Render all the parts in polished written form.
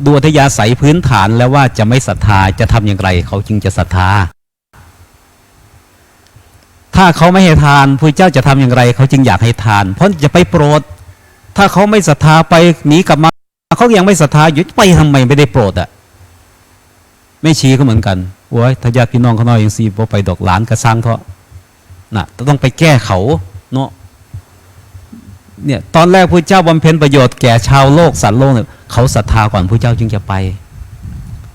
ดูอัธยาศัยพื้นฐานแล้วว่าจะไม่ศรัทธาจะทำอย่างไรเขาจึงจะศรัทธาถ้าเขาไม่ให้ทานพระเจ้าจะทำอย่างไรเขาจึงอยากให้ทานเพราะจะไปโปรดถ้าเขาไม่ศรัทธาไปหนีกลับมาเขายังไม่ศรัทธาอยู่ไปทำไมไม่ได้โปรดอ่ะไม่ชี้ก็เหมือนกันโอ้ยถ้าญาติพี่น้องเขาน้อยอย่างซีพอไปดอกหลานกระซังเถอะน่ะต้องไปแก้เขาเนาะเนี่ยตอนแรกพระเจ้าบำเพ็ญประโยชน์แก่ชาวโลกสัตว์โลกเนี่ยเขาศรัทธาก่อนพระเจ้าจึงจะไป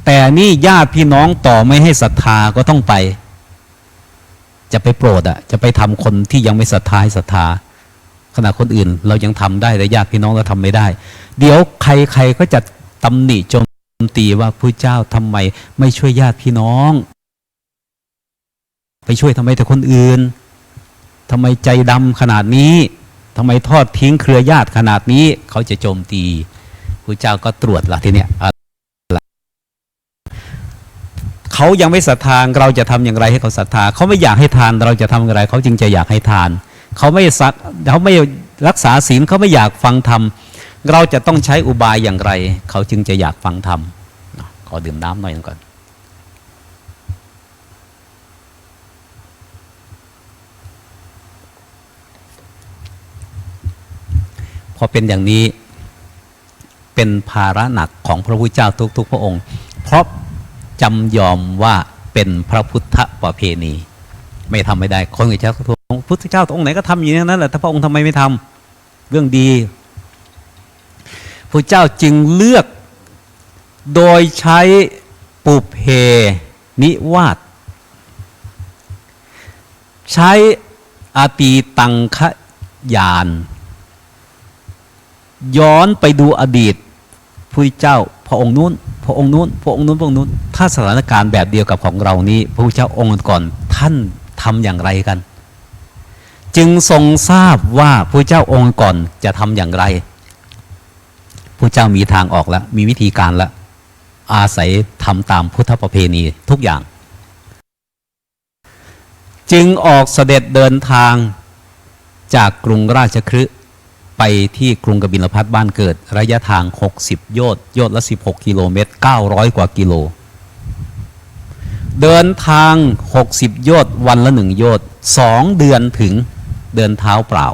แต่นี่ญาติพี่น้องต่อไม่ให้ศรัทธาก็ต้องไปจะไปโปรดอ่ะจะไปทำคนที่ยังไม่ศรัทธาให้ศรัทธาขณะคนอื่นเรายังทำได้แต่ญาติพี่น้องเราทำไม่ได้เดี๋ยวใครก็จะตำหนิโจมตีว่าพระเจ้าทำไมไม่ช่วยญาติพี่น้องไปช่วยทำไมแต่คนอื่นทำไมใจดำขนาดนี้ทำไมทอดทิ้งเครือญาติขนาดนี้เขาจะโจมตีพระเจ้าก็ตรวจละทีเนี้ยเขายังไม่ศรัทธาเราจะทำอย่างไรให้เขาศรัทธาเขาไม่อยากให้ทานเราจะทำอย่างไรเขาจึงจะอยากให้ทานเขาไม่รักษาศีลเขาไม่อยากฟังธรรมเราจะต้องใช้อุบายอย่างไรเขาจึงจะอยากฟังธรรมขอดื่มน้ำหน่อยก่อนพอเป็นอย่างนี้เป็นภาระหนักของพระพุทธเจ้าทุกๆพระองค์เพราะจำยอมว่าเป็นพระพุทธประเพณีไม่ทำไม่ได้คนอื่นเจ้าพุทธเจ้าองค์ไหนก็ทำอย่างนั้นแหละถ้าพระองค์ทำไมไม่ทำเรื่องดีพระเจ้าจึงเลือกโดยใช้ปุเพนิวาสใช้อาตีตังคญาณย้อนไปดูอดีตพระเจ้าพระองค์นู้นพระองค์นู้นพระองค์นู้นพระองค์นู้นถ้าสถานการณ์แบบเดียวกับของเรานี้พระพุทธเจ้าองค์ก่อนท่านทำอย่างไรกันจึงทรงทราบว่าพระเจ้าองค์ก่อนจะทำอย่างไรพระเจ้ามีทางออกแล้วมีวิธีการแล้วอาศัยทำตามพุทธประเพณีทุกอย่างจึงออกเสด็จเดินทางจากกรุงราชคฤห์ไปที่กรุงกบิลพัสบ้านเกิดระยะทาง60โยชน์โยชน์ละ16กิโลเมตร900กว่ากิโลเดินทาง60โยชน์วันละ1โยชน์2เดือนถึงเดินเท้าเปล่า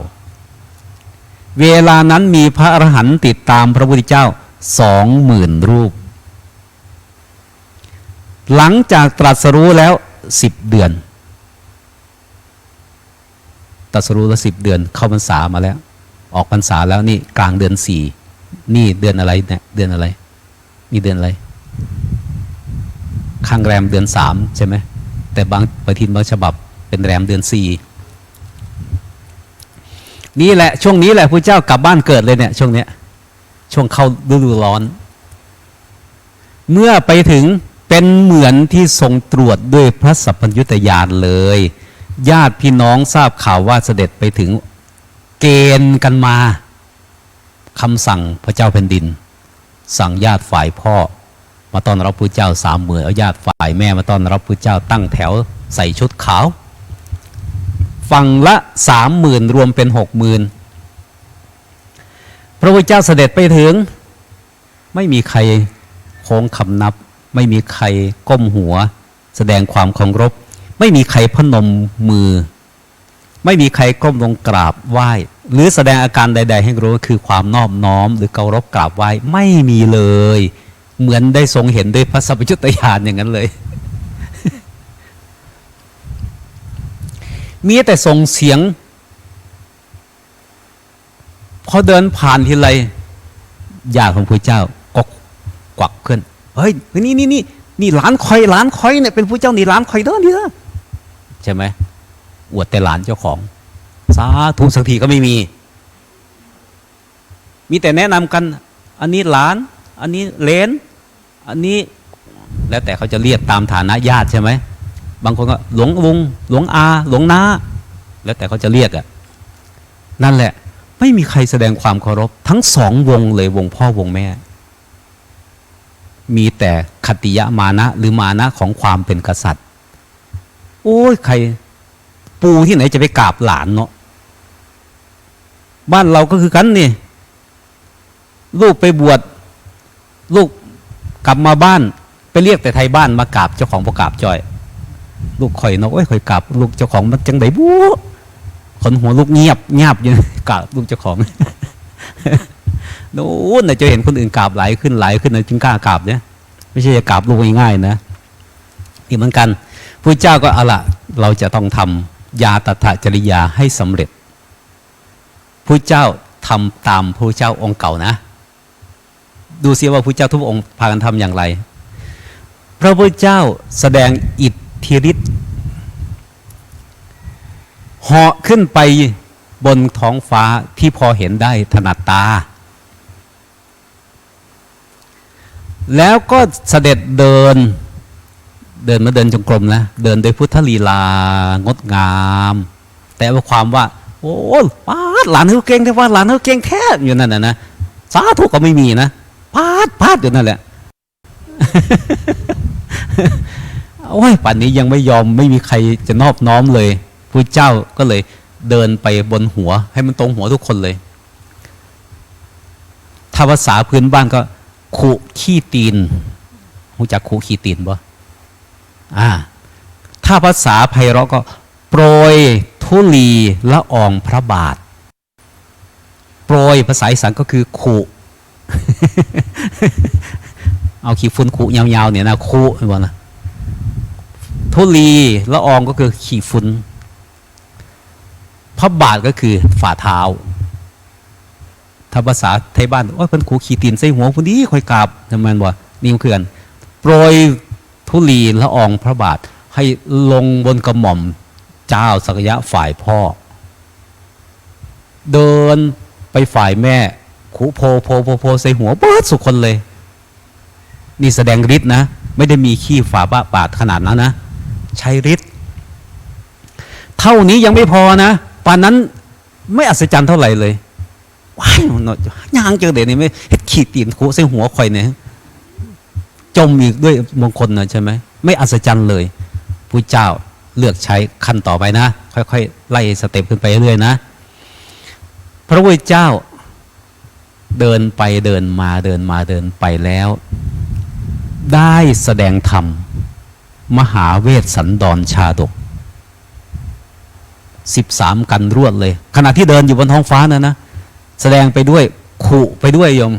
เวลานั้นมีพระอรหันต์ติดตามพระพุทธเจ้า 20,000 รูปหลังจากตรัสรู้แล้ว10เดือนตรัสรู้แล้ว10เดือนเข้าพรรษามาแล้วออกพรรษาแล้วนี่กลางเดือน4นี่เดือนอะไรเนี่ยเดือนอะไรนี่เดือนอะไรข้างแรมเดือน3ใช่ไหมแต่บางปฏิทินบางฉบับเป็นแรมเดือน4นี่แหละช่วงนี้แหละพระเจ้ากลับบ้านเกิดเลยเนี่ยช่วงเนี้ยช่วงเข้าฤดูร้อนเมื่อไปถึงเป็นเหมือนที่ทรงตรวจด้วยพระสัพพัญญุตญาณเลยญาติพี่น้องทราบข่าวว่าเสด็จไปถึงเกณฑ์กันมาคำสั่งพระเจ้าแผ่นดินสั่งญาติฝ่ายพ่อมาต้อนรับพระเจ้า30,000เอาญาติฝ่ายแม่มาต้อนรับพระเจ้าตั้งแถวใส่ชุดขาวฝั่งละ 30,000 รวมเป็น 60,000พระพุทธเจ้าเสด็จไปถึงไม่มีใครโค้งคำนับไม่มีใครก้มหัวแสดงความเคารพไม่มีใครพนมมือไม่มีใครก้มลงกราบไหว้หรือแสดงอาการใดๆให้รู้คือความนอบน้อมหรือเคารพกราบไหว้ไม่มีเลยเหมือนได้ทรงเห็นด้วยพระสัพพัญญุตญาณอย่างนั้นเลย มีแต่ส่งเสียงพอเดินผ่านทีไรญาติของพระเจ้าก็กวักเพื่อนเฮ้ยนี่หลานคอยเนี่ยเป็นพระเจ้านี่หลานคอยเด้อนี่เด้อใช่ไหมอวดแต่หลานเจ้าของสาธุสักทีก็ไม่มีแต่แนะนำกันอันนี้หลานอันนี้เลนอันนี้แล้วแต่เขาจะเรียกตามฐานะญาติใช่ไหมบางคนก็หลวงวงหลวงอาหลวงนาแล้วแต่เขาจะเรียกอ่ะนั่นแหละไม่มีใครแสดงความเคารพทั้งสองวงเลยวงพ่อวงแม่มีแต่คติยมานะหรือมานะของความเป็นกษัตริย์โอ้ยใครปู่ที่ไหนจะไปกราบหลานเนาะบ้านเราก็คือกันนี่ลูกไปบวชลูก กลับมาบ้านไปเรียกแต่ไทยบ้านมากราบเจ้าของบ่กราบจ้อยลูกข่อยเนาะโอ้ยข่อยกราบลูกเจ้าของมันจังไดบู๊ขนหัวลูกเงียบอยู่กราบลูกเจ้าของโน้นจะเห็นคนอื่นกราบหลายขึ้นนะจึงกล้ากราบเนี่ยไม่ใช่จะกราบลูกง่ายๆนะนี่เหมือนกันพระเจ้าก็เอาละเราจะต้องทำยาตถจริยาให้สำเร็จพระเจ้าทำตามพระเจ้าองค์เก่านะดูซิว่าพระเจ้าทุกองค์พากันทำอย่างไรพระพุทธเจ้าแสดงอิทธิฤทธิ์เหาะขึ้นไปบนท้องฟ้าที่พอเห็นได้ถนัดตาแล้วก็เสด็จเดินมาเดินจงกรมนะเดินโดยพุทธลีลางดงามแต่ว่าความว่าโอ้ป้าหลานเขาเก่งแต่ว่าหลานเขาเก่งแท้อยู่นั่นนะสาธุก็ไม่มีนะพาดอยู่นั่นแหละ โอ้ยป่านนี้ยังไม่ยอมไม่มีใครจะนอบน้อมเลยพระเจ้าก็เลยเดินไปบนหัวให้มันตรงหัวทุกคนเลยถ้าภาษาพื้นบ้านก็ขุขี้ตีนรู้จักขุขี้ตีนบ่ถ้าภาษาไพเราะก็โปรยธุลีละอองพระบาทโปรยภาษาอีสานก็คือขุ เอาขี้ฝุ่นขุยาวๆเนี่ยนะขุไอ้บ่นะธุลีละอองก็คือขี้ฝุ่นพระบาทก็คือฝ่าเท้าถ้าภาษาไทยบ้านโอ้ยเพิ่นขุขี้ตีนใส่หัวพุ่นดีค่อยกราบทำไมบ่นี่มันคือกันโปรยธุลีละอองพระบาทให้ลงบนกระหม่อมเจ้าสักยะฝ่ายพ่อเดินไปฝ่ายแม่ขุโพใส่หัวเบิดสุคนเลยนี่แสดงฤทธิ์นะไม่ได้มีขี้ฝ่าบ้าบาดขนาดนั้นนะใช้ฤทธิ์เท่านี้ยังไม่พอนะปานนั้นไม่อัศจรรย์เท่าไหร่เลยว้ายย่างเจอเด็กนี่ไม่เฮ็ดขี้ตีนขุใส่หัวข่อยเนี่ยจมอีกด้วยมงคลนะใช่ไหมไม่อัศจรรย์เลยพระเจ้าเลือกใช้ขั้นต่อไปนะค่อยๆไล่สเต็ปขึ้นไปเรื่อยๆนะพระพุทธเจ้าเดินไปเดินมาไปแล้วได้แสดงธรรมมหาเวสสันดรชาดก13กันรวดเลยขณะที่เดินอยู่บนท้องฟ้านะแสดงไปด้วยขุไปด้วยโยม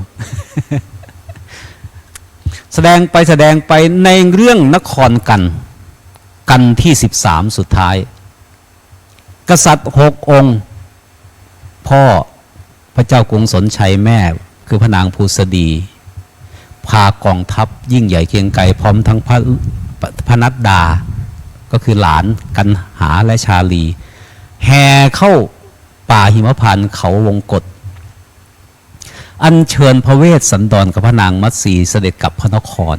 แสดงไปในเรื่องนครกันที่13สุดท้ายกษัตริย์6องค์พ่อพระเจ้ากรุงสนชัยแม่คือพระนางภูสดีพากองทัพยิ่งใหญ่เกรียงไกรพร้อมทั้งพระนัดดาก็คือหลานกันหาและชาลีแห่เข้าป่าหิมพานต์เขาวงกฏอัญเชิญพระเวสสันดรกับพระนางมัตสีเสด็จกลับพระนคร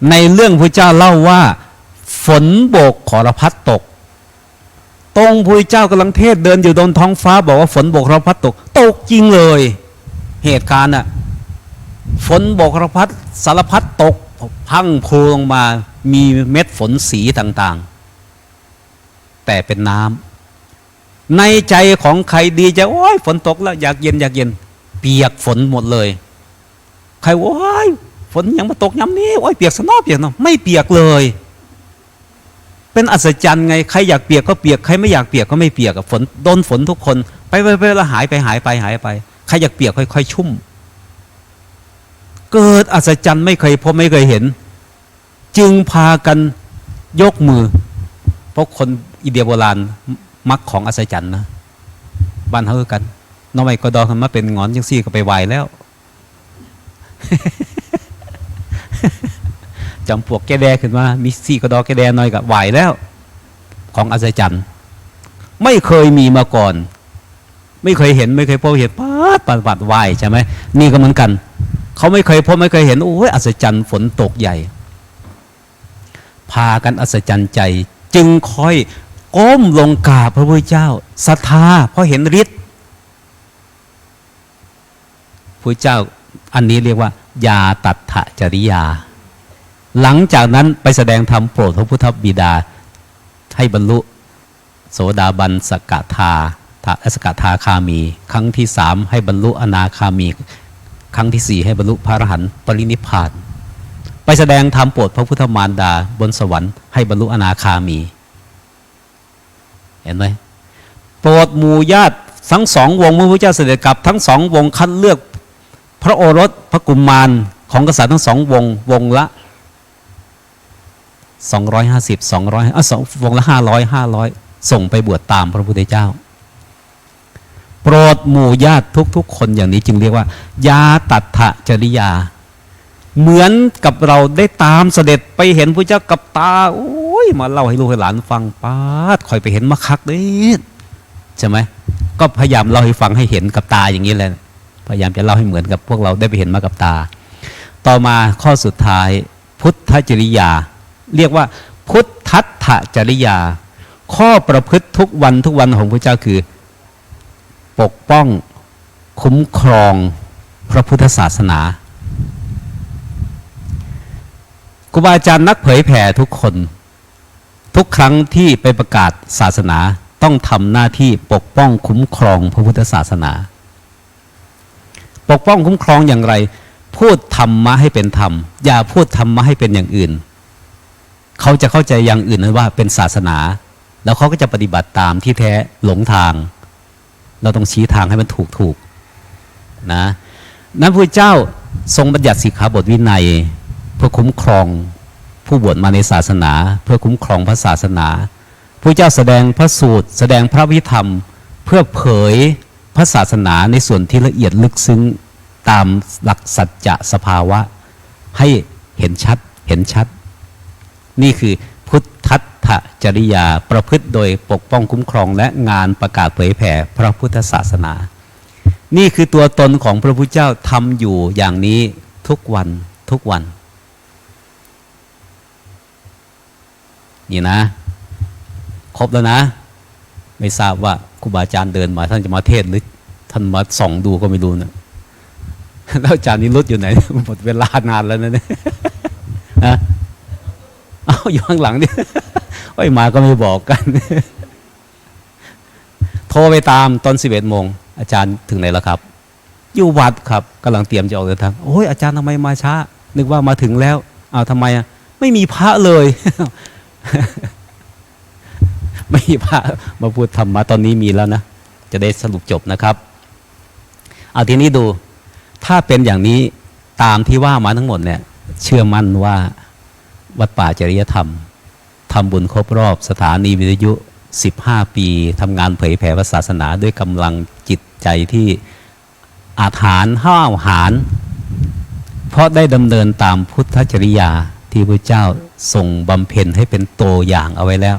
ในเรื่องพระเจ้าเล่าว่าฝนโบกขรพัดตกตรงพระเจ้ากำลังเทศเดินอยู่บนท้องฟ้าบอกว่าฝนโบกขรพัดตกจริงเลยเหตุการณ์น่ะฝนโบกขรพัดสารพัดตกพังโพลงมามีเม็ดฝนสีต่างๆแต่เป็นน้ำในใจของใครดีใจโอ้ยฝนตกแล้วอยากเย็นเปียกฝนหมดเลยใครโอ้ยฝนยังมาตกย้ำนี้โอ้ยเปียกสนอเปียกเนาะไม่เปียกเลยเป็นอัศจรรย์ไงใครอยากเปียกก็เปียกใครไม่อยากเปียกก็ไม่เปียกฝนโดนฝนทุกคนไปแล้วหายไปใครอยากเปียกค่อยๆชุ่มเกิดอัศจรรย์ไม่เคยพบไม่เคยเห็นจึงพากันยกมือเพราะคนอินเดียโบราณมักของอัศจรรย์นะบ้านเฮากันน้องไม่ก็ดอกันมาเป็นงอนจังซี่ก็ไปไหวแล้ว จำพวกแกแดขึ้นมามีซี่กระดอแกแดหน่อยกับไหวแล้วของอัศจรรย์ไม่เคยมีมาก่อนไม่เคยเห็นไม่เคยพบเห็นปัดไหวใช่ไหมนี่ก็เหมือนกันเขาไม่เคยพบไม่เคยเห็นโอ้ยอัศจรรย์ฝนตกใหญ่พากันอัศจรรย์ใจจึงค่อยก้มลงกราบพระพุทธเจ้าศรัทธาเพราะเห็นฤทธิ์พระเจ้าอันนี้เรียกว่ายาตัฏฐจริยาหลังจากนั้นไปแสดงธรรมโปรดพระพุทธบิดาให้บรรลุโสดาบันสกทาคามีครั้งที่3ให้บรรลุอนาคามี ครั้งที่ 4ให้บรรลุพระอรหันต์ปรินิพพานไปแสดงธรรมโปรดพระพุทธมารดาบนสวรรค์ให้บรรลุอนาคามีเห็นไหมโปรดหมู่ญาติทั้งสองวงเมื่อพระเจ้าเสด็จกลับทั้งสองวงคัดเลือกพระโอรสพระกุมารของกษัตริย์ทั้งสองวงวงละ250 200วงละ500ส่งไปบวชตามพระพุทธเจ้าโปรดหมู่ญาติทุกๆคนอย่างนี้จึงเรียกว่ายาตัฏฐจริยาเหมือนกับเราได้ตามเสด็จไปเห็นพระเจ้ากับตาโอ้ยมาเล่าให้ลูกให้หลานฟังป้าดคอยไปเห็นมาคักเด้ใช่ไหมก็พยายามเล่าให้ฟังให้เห็นกับตาอย่างนี้แหละพยายามจะเล่าให้เหมือนกับพวกเราได้ไปเห็นมากับตาต่อมาข้อสุดท้ายพุทธจริยาเรียกว่าพุทธัตถจริยาข้อประพฤติทุกวันของพระเจ้าคือปกป้องคุ้มครองพระพุทธศาสนาครูบาอาจารย์นักเผยแผ่ทุกคนทุกครั้งที่ไปประกาศศาสนาต้องทำหน้าที่ปกป้องคุ้มครองพระพุทธศาสนาปกป้องคุ้มครองอย่างไรพูดธรรมะให้เป็นธรรมอย่าพูดธรรมะให้เป็นอย่างอื่นเขาจะเข้าใจอย่างอื่นนั้นว่าเป็นศาสนาแล้วเขาก็จะปฏิบัติตามที่แท้หลงทางเราต้องชี้ทางให้มันถูกนะนั้นพระเจ้าทรงบัญญัติสิกขาบทวินัยเพื่อคุ้มครองผู้บวชมาในศาสนาเพื่อคุ้มครองพระศาสนาพระเจ้าแสดงพระสูตรแสดงพระวิธรรมเพื่อเผยพระศาสนาในส่วนที่ละเอียดลึกซึ้งตามหลักสัจจะสภาวะให้เห็นชัดนี่คือพุทธัตถจริยาประพฤติโดยปกป้องคุ้มครองและงานประกาศเผยแผ่พระพุทธศาสนานี่คือตัวตนของพระพุทธเจ้าทำอยู่อย่างนี้ทุกวันนี่นะครบแล้วนะไม่ทราบว่าครูบาอาจารย์เดินมาท่านจะมาเทศหรือท่านมาส่องดูก็ไม่รู้นะแล้วอาจารย์นิรุตอยู่ไหนหมดเวลานานแล้วนะเนี่ยเอาอยู่ข้างหลังนี่โอ้ยมาก็ไม่บอกกันโทรไปตามตอน11 โมงอาจารย์ถึงไหนแล้วครับอยู่วัดครับกำลังเตรียมจะออกเดินทางโอ้ยอาจารย์ทำไมมาช้านึกว่ามาถึงแล้วอ้าวทำไมอ่ะไม่มีพระเลยไม่มีพระมาพูดธรรมะตอนนี้มีแล้วนะจะได้สรุปจบนะครับเอาทีนี้ดูถ้าเป็นอย่างนี้ตามที่ว่ามาทั้งหมดเนี่ยเชื่อมั่นว่าวัดป่าจริยธรรมทำบุญครบรอบสถานีวิทยุ15 ปีทำงานเผยแผ่ศาสนาด้วยกำลังจิตใจที่อาถรรพ์ห้าวหาญเพราะได้ดำเนินตามพุทธจริยาที่พระเจ้าทรงบำเพ็ญให้เป็นตัวอย่างเอาไว้แล้ว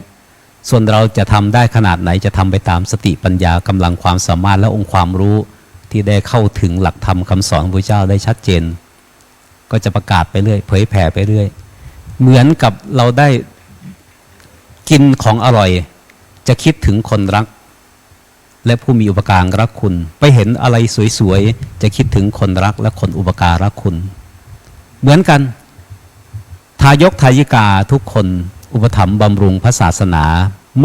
ส่วนเราจะทำได้ขนาดไหนจะทำไปตามสติปัญญากำลังความสามารถและองค์ความรู้ที่ได้เข้าถึงหลักธรรมคำสอนของพระเจ้าได้ชัดเจนก็จะประกาศไปเรื่อยเผยแผ่ไปเรื่อยเหมือนกับเราได้กินของอร่อยจะคิดถึงคนรักและผู้มีอุปการรักคุณไปเห็นอะไรสวยๆจะคิดถึงคนรักและคนอุปการรักคุณเหมือนกันทายกทายิกาทุกคนอุปถัมภ์บำรุงพระศาสนา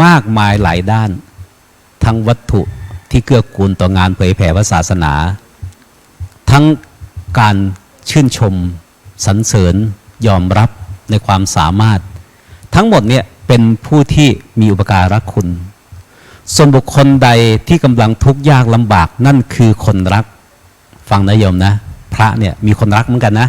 มากมายหลายด้านทั้งวัตถุที่เกื้อกูลต่องานเผยแผ่พระศาสนาทั้งการชื่นชมสรรเสริญยอมรับในความสามารถทั้งหมดเนี่ยเป็นผู้ที่มีอุปการะคุณส่วนบุคคลใดที่กำลังทุกข์ยากลำบากนั่นคือคนรักฟังนะโยมนะพระเนี่ยมีคนรักเหมือนกันนะ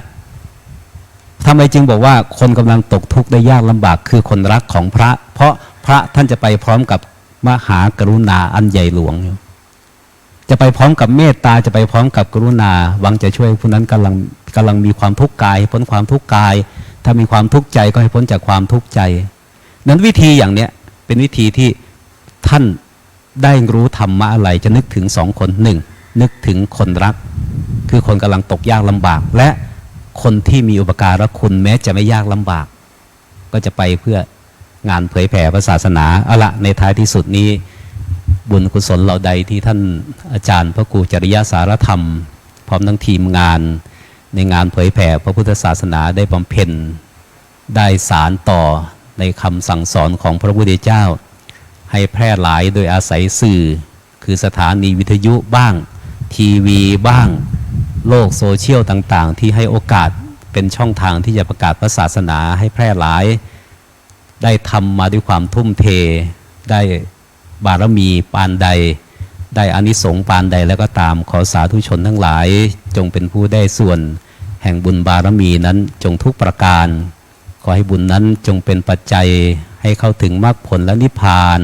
ทำไมจึงบอกว่าคนกำลังตกทุกข์ได้ยากลำบากคือคนรักของพระเพราะพระท่านจะไปพร้อมกับมหากรุณาอันใหญ่หลวงจะไปพร้อมกับเมตตาจะไปพร้อมกับกรุณาหวังจะช่วยผู้นั้นกำลังมีความทุกข์กายให้พ้นความทุกข์กายถ้ามีความทุกข์ใจก็ให้พ้นจากความทุกข์ใจนั้นวิธีอย่างเนี้ยเป็นวิธีที่ท่านได้รู้ธรรมะอะไรจะนึกถึง2 คน1นึกถึงคนรักคือคนกำลังตกยากลำบากและคนที่มีอุปการะคุณแม้จะไม่ยากลำบากก็จะไปเพื่องานเผยแผ่พระศาสนาเอาละในท้ายที่สุดนี้บุญกุศลเหล่าใดที่ท่านอาจารย์พระครูจริยสารธรรมพร้อมทั้งทีมงานในงานเผยแผ่พระพุทธศาสนาได้บำเพ็ญได้สารต่อในคำสั่งสอนของพระพุทธเจ้าให้แพร่หลายโดยอาศัยสื่อคือสถานีวิทยุบ้างทีวีบ้าง โลกโซเชียลต่างๆที่ให้โอกาสเป็นช่องทางที่จะประกาศพระศาสนาให้แพร่หลายได้ทำมาด้วยความทุ่มเทได้บารมีปานใดได้อานิสงส์ปานใดแล้วก็ตามขอสาธุชนทั้งหลายจงเป็นผู้ได้ส่วนแห่งบุญบารมีนั้นจงทุกประการขอให้บุญนั้นจงเป็นปัจจัยให้เข้าถึงมรรคผลและนิพพาน